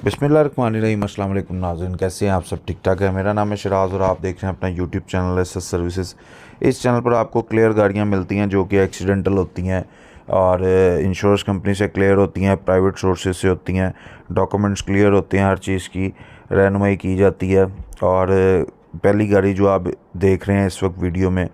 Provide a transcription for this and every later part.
बिस्मिल्लाहिर्रहमानिर्रहीम। अस्सलाम वालेकुम नाज़रीन, कैसे हैं आप सब? ठीक ठाक है। मेरा नाम है शिराज और आप देख रहे हैं अपना यूट्यूब चैनल एसएस सर्विसेज। इस चैनल पर आपको क्लियर गाड़ियां मिलती हैं जो कि एक्सीडेंटल होती हैं और इंश्योरेंस कंपनी से क्लियर होती हैं, प्राइवेट सोर्सेज से होती हैं, डॉक्यूमेंट्स क्लियर होते हैं, हर चीज़ की रहनुमाई की जाती है। और पहली गाड़ी जो आप देख रहे हैं इस वक्त वीडियो में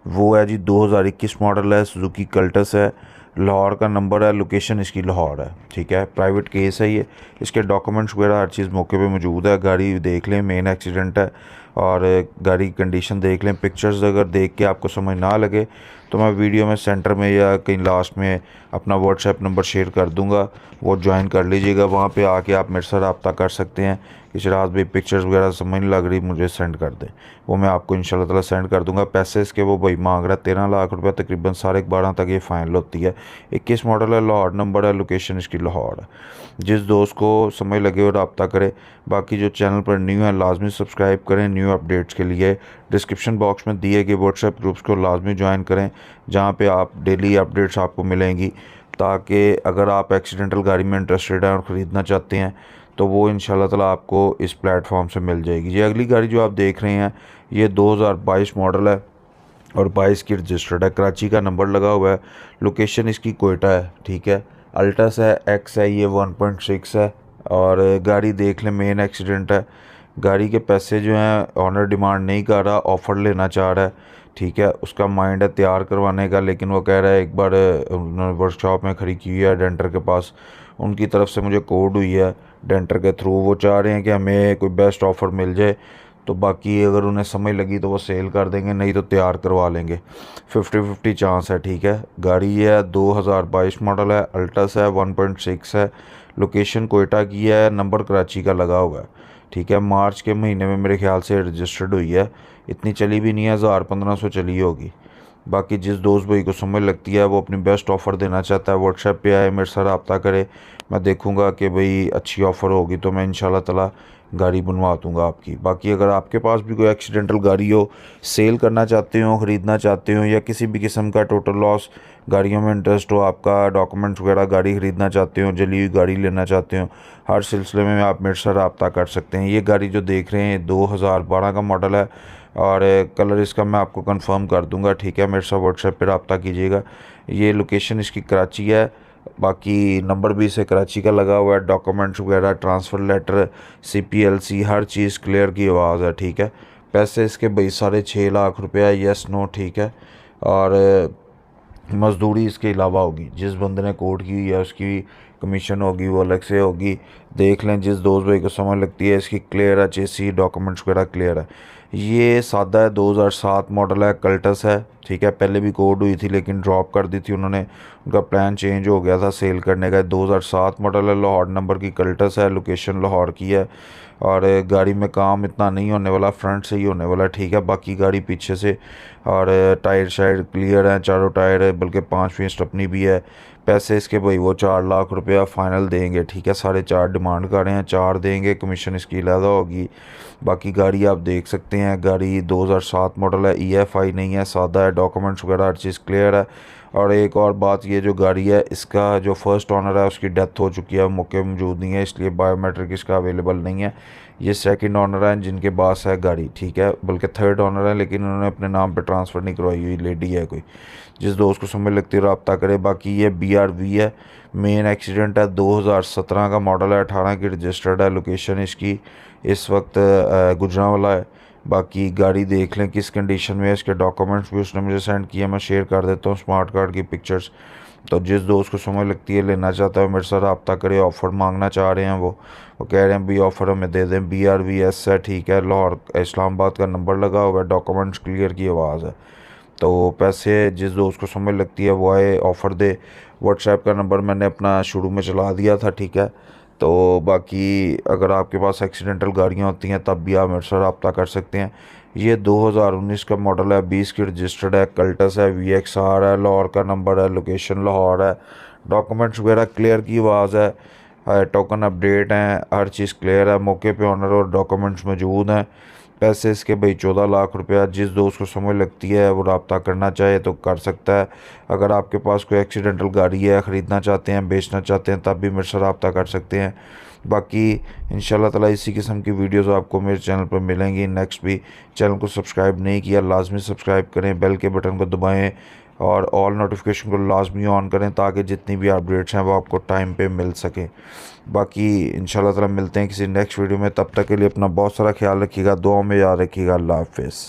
वो है जी 2021 मॉडल है, सुजुकी कल्टस है, लाहौर का नंबर है, लोकेशन इसकी लाहौर है। ठीक है, प्राइवेट केस है ये। इसके डॉक्यूमेंट्स वगैरह हर चीज़ मौके पे मौजूद है। गाड़ी देख लें, मेन एक्सीडेंट है और गाड़ी की कंडीशन देख लें। पिक्चर्स अगर देख के आपको समझ ना लगे तो मैं वीडियो में सेंटर में या कहीं लास्ट में अपना व्हाट्सएप नंबर शेयर कर दूंगा, वो ज्वाइन कर लीजिएगा। वहाँ पे आके आप मेरे से रब्ता कर सकते हैं कि शराज भाई पिक्चर्स वगैरह समझ नहीं लग रही, मुझे सेंड कर दें। वो मैं आपको इंशाल्लाह ताला सेंड कर दूंगा। पैसे इसके वो भाई मांग रहा है 13 लाख रुपये, तकरीबन 12.5 तक ये फाइनल होती है। 21 मॉडल है, लाहौर नंबर है, लोकेशन इसकी लाहौर है। जिस दोस्त को समझ लगे वो रब्ता करे। बाकी जो चैनल पर न्यू है लाजमी सब्सक्राइब करें न्यू अपडेट्स के लिए। डिस्क्रिप्शन बॉक्स में दिए गए व्हाट्सएप ग्रुप्स को लाजमी ज्वाइन करें जहाँ पे आप डेली अपडेट्स आपको मिलेंगी, ताकि अगर आप एक्सीडेंटल गाड़ी में इंटरेस्टेड हैं और ख़रीदना चाहते हैं तो वो इंशाल्लाह ताला आपको इस प्लेटफॉर्म से मिल जाएगी। ये अगली गाड़ी जो आप देख रहे हैं ये 2022 मॉडल है और 22 की रजिस्टर्ड है, कराची का नंबर लगा हुआ है, लोकेशन इसकी कोयटा है। ठीक है, अल्टस है, एक्स है, ये 1.6 है और गाड़ी देख लें, मेन एक्सीडेंट है। गाड़ी के पैसे जो हैं ऑनर डिमांड नहीं कर रहा, ऑफ़र लेना चाह रहा है। ठीक है, उसका माइंड है तैयार करवाने का, लेकिन वो कह रहा है एक बार उन्होंने वर्कशॉप में खड़ी की हुई है डेंटर के पास, उनकी तरफ से मुझे कोड हुई है डेंटर के थ्रू, वो चाह रहे हैं कि हमें कोई बेस्ट ऑफ़र मिल जाए। तो बाकी अगर उन्हें समझ लगी तो वो सेल कर देंगे, नहीं तो तैयार करवा लेंगे। 50-50 चांस है। ठीक है, गाड़ी ये है 2022 मॉडल है, अल्टस है, 1.6 है, लोकेशन कोयटा की है, नंबर कराची का लगा हुआ है। ठीक है, मार्च के महीने में मेरे ख्याल से रजिस्टर्ड हुई है, इतनी चली भी नहीं है, 1000-1500 चली होगी। बाकी जिस दोस्त भाई को समझ लगती है वो अपनी बेस्ट ऑफ़र देना चाहता है, व्हाट्सएप पे आए, मेरे साथ रब्ता करे। मैं देखूंगा कि भाई अच्छी ऑफ़र होगी तो मैं इंशाल्लाह ताला गाड़ी बनवा दूंगा आपकी। बाकी अगर आपके पास भी कोई एक्सीडेंटल गाड़ी हो, सेल करना चाहते हो, ख़रीदना चाहते हो, या किसी भी किस्म का टोटल लॉस गाड़ियों में इंटरेस्ट हो, आपका डॉक्यूमेंट्स वगैरह गाड़ी ख़रीदना चाहते हो, जली हुई गाड़ी लेना चाहते हो, हर सिलसिले में आप मेरे साथ रब्ता कर सकते हैं। ये गाड़ी जो देख रहे हैं 2012 का मॉडल है और कलर इसका मैं आपको कंफर्म कर दूंगा। ठीक है, मेरे साथ व्हाट्सएप पे रब्ता कीजिएगा। ये लोकेशन इसकी कराची है, बाकी नंबर भी इसे कराची का लगा हुआ है। डॉक्यूमेंट्स वगैरह, ट्रांसफ़र लेटर, CPLC, हर चीज़ क्लियर की आवाज़ है। ठीक है, पैसे इसके भाई 6.5 लाख रुपया, येस नो। ठीक है, और मजदूरी इसके अलावा होगी, जिस बंदे ने कोड की हुई है उसकी कमीशन होगी, वो अलग से होगी। देख लें, जिस दोस्त भाई को समझ लगती है, इसकी क्लियर है, चेसी डॉक्यूमेंट्स वगैरह क्लियर है। ये सादा है, 2007 मॉडल है, कल्टस है। ठीक है, पहले भी कोड हुई थी लेकिन ड्रॉप कर दी थी उन्होंने, उनका प्लान चेंज हो गया था सेल करने का। 2007 मॉडल है, लाहौर नंबर की कल्टस है, लोकेशन लाहौर की है और गाड़ी में काम इतना नहीं होने वाला, फ्रंट से ही होने वाला। ठीक है, बाकी गाड़ी पीछे से और टायर शायर क्लियर हैं, चारों टायर, बल्कि 5वीं स्टपनी भी है। पैसे इसके भाई वो 4 लाख रुपया फ़ाइनल देंगे। ठीक है, 4.5 डिमांड कर रहे हैं, 4 देंगे, कमीशन इसकी अलग होगी। बाकी गाड़ी आप देख सकते हैं, गाड़ी 2007 मॉडल है, EFI नहीं है, सादा है, डॉक्यूमेंट्स वगैरह हर चीज़ क्लियर है। और एक और बात, ये जो गाड़ी है इसका जो फर्स्ट ऑनर है उसकी डेथ हो चुकी है, मौके मौजूद नहीं है, इसलिए बायोमेट्रिक इसका अवेलेबल नहीं है। ये सेकंड ऑनर है जिनके पास है गाड़ी। ठीक है, बल्कि थर्ड ऑनर है, लेकिन उन्होंने अपने नाम पे ट्रांसफ़र नहीं करवाई हुई, लेडी है कोई। जिस दोस्त को समझ लगती है रब्ता करे। बाकी ये BRV है, मेन एक्सीडेंट है, 2017 का मॉडल है, 18 की रजिस्टर्ड है, लोकेशन इसकी इस वक्त गुजरांवाला है। बाकी गाड़ी देख लें किस कंडीशन में है, इसके डॉक्यूमेंट्स भी उसने मुझे सेंड किए, मैं शेयर कर देता हूँ स्मार्ट कार्ड की पिक्चर्स। तो जिस दोस्त को समझ लगती है, लेना चाहता है, मेरे साथ रब्ता करे। ऑफ़र मांगना चाह रहे हैं वो कह रहे हैं भाई ऑफ़र हमें दे दें। BRVS है। ठीक है, लाहौर इस्लामाबाद का नंबर लगा हुआ है, डॉक्यूमेंट्स क्लियर की आवाज़ है। तो पैसे जिस दोस्त को समझ लगती है वो आए, ऑफ़र दे। व्हाट्सएप का नंबर मैंने अपना शुरू में चला दिया था। ठीक है, तो बाकी अगर आपके पास एक्सीडेंटल गाड़ियाँ होती हैं तब भी आप मेरे से रब्ता कर सकते हैं। ये 2019 का मॉडल है, 20 की रजिस्टर्ड है, कल्टस है, VXR है, लाहौर का नंबर है, लोकेशन लाहौर है, डॉक्यूमेंट्स वगैरह क्लियर की आवाज़ है, टोकन अपडेट हैं, हर चीज़ क्लियर है, मौके पे ऑनर और डॉक्यूमेंट्स मौजूद हैं। पैसे इसके भाई 14 लाख रुपया। जिस दोस्त को समझ लगती है वो रब्ता करना चाहे तो कर सकता है। अगर आपके पास कोई एक्सीडेंटल गाड़ी है, ख़रीदना चाहते हैं, बेचना चाहते हैं, तब भी मेरे से रब्ता कर सकते हैं। बाकी इंशाल्लाह ताला इसी किस्म की वीडियोस आपको मेरे चैनल पर मिलेंगी नेक्स्ट भी। चैनल को सब्सक्राइब नहीं किया लाजमी सब्सक्राइब करें, बेल के बटन को दबाएं और ऑल नोटिफिकेशन को लाजमी ऑन करें ताकि जितनी भी अपडेट्स हैं वो आपको टाइम पे मिल सकें। बाकी इंशाल्लाह ताला मिलते हैं किसी नेक्स्ट वीडियो में, तब तक के लिए अपना बहुत सारा ख्याल रखिएगा, दुआ में याद रखिएगा। अल्लाह हाफिज़।